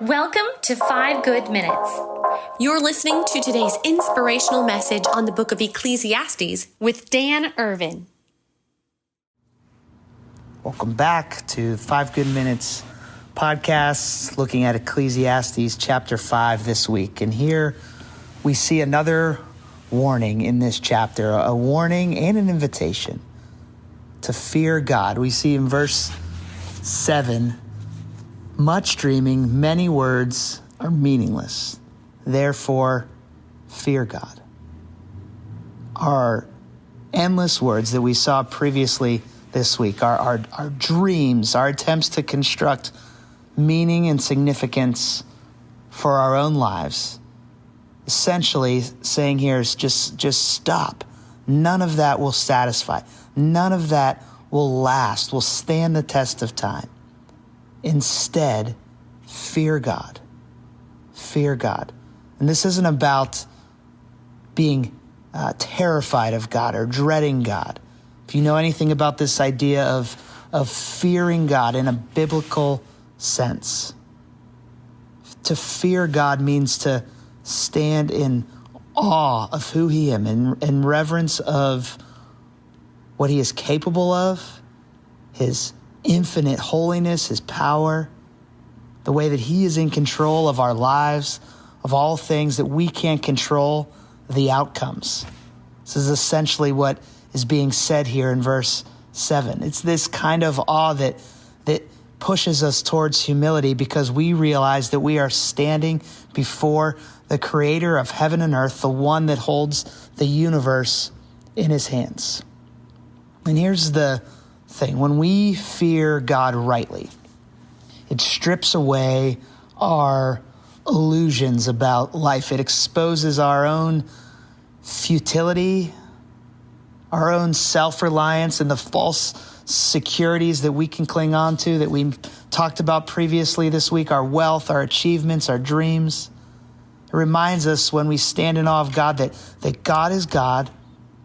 Welcome to 5 Good Minutes. You're listening to today's inspirational message on the book of Ecclesiastes with Dan Irvin. Welcome back to 5 Good Minutes podcast, looking at Ecclesiastes chapter 5 this week. And here we see another warning in this chapter, a warning and an invitation to fear God. We see in verse 7, much dreaming, many words are meaningless. Therefore, fear God. Our endless words that we saw previously this week, our dreams, our attempts to construct meaning and significance for our own lives, essentially saying here is just stop. None of that will satisfy. None of that will last, will stand the test of time. Instead, fear God. Fear God. And this isn't about being terrified of God or dreading God. If you know anything about this idea of fearing God in a biblical sense, to fear God means to stand in awe of who He is, in reverence of what He is capable of, His infinite holiness, His power, the way that He is in control of our lives, of all things that we can't control the outcomes. This is essentially what is being said here in verse 7. It's this kind of awe that pushes us towards humility because we realize that we are standing before the Creator of heaven and earth, the one that holds the universe in His hands. And here's the thing. When we fear God rightly, it strips away our illusions about life. It exposes our own futility, our own self-reliance, and the false securities that we can cling on to that we talked about previously this week, our wealth, our achievements, our dreams. It reminds us when we stand in awe of God that God is God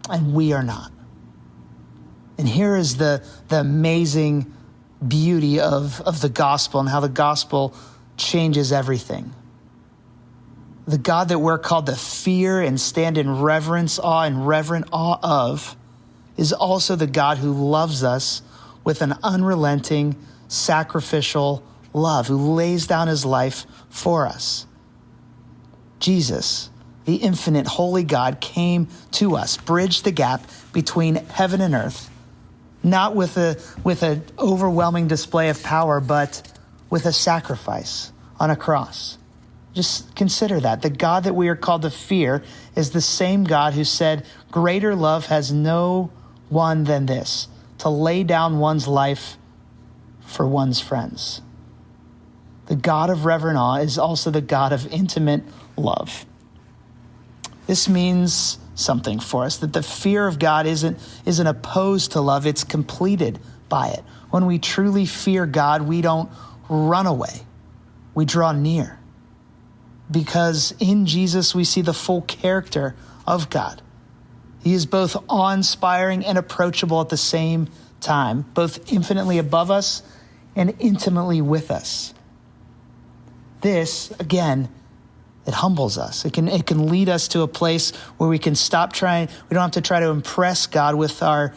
and we are not. And here is the amazing beauty of the gospel and how the gospel changes everything. The God that we're called to fear and stand in reverence, awe, and reverent awe of is also the God who loves us with an unrelenting, sacrificial love, who lays down His life for us. Jesus, the infinite, holy God, came to us, bridged the gap between heaven and earth, not with an overwhelming display of power, but with a sacrifice on a cross. Just consider that. The God that we are called to fear is the same God who said, greater love has no one than this, to lay down one's life for one's friends. The God of reverent awe is also the God of intimate love. This means something for us, that the fear of God isn't opposed to love, it's completed by it. When we truly fear God, we don't run away, we draw near. Because in Jesus, we see the full character of God. He is both awe-inspiring and approachable at the same time, both infinitely above us and intimately with us. This, again, it humbles us. It can lead us to a place where we can stop trying. We don't have to try to impress God with our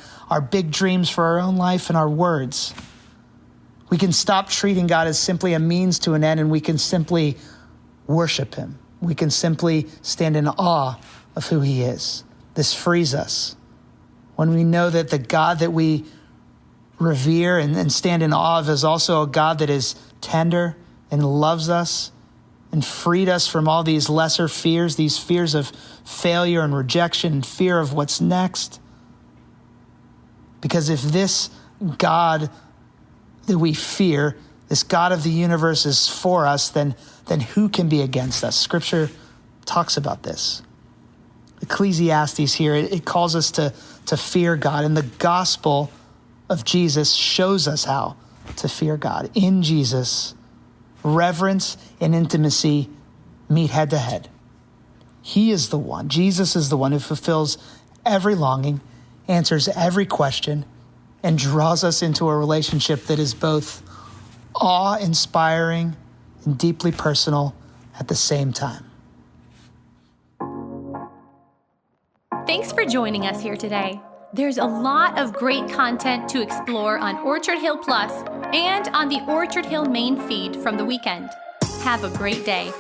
big dreams for our own life and our words. We can stop treating God as simply a means to an end, and we can simply worship Him. We can simply stand in awe of who He is. This frees us. When we know that the God that we revere and stand in awe of is also a God that is tender and loves us and freed us from all these lesser fears, these fears of failure and rejection and fear of what's next. Because if this God that we fear, this God of the universe is for us, then who can be against us? Scripture talks about this. Ecclesiastes here, it calls us to fear God. And the gospel of Jesus shows us how to fear God. In Jesus, reverence and intimacy meet head to head. He is the one, Jesus is the one who fulfills every longing, answers every question, and draws us into a relationship that is both awe-inspiring and deeply personal at the same time. Thanks for joining us here today. There's a lot of great content to explore on Orchard Hill Plus and on the Orchard Hill main feed from the weekend. Have a great day.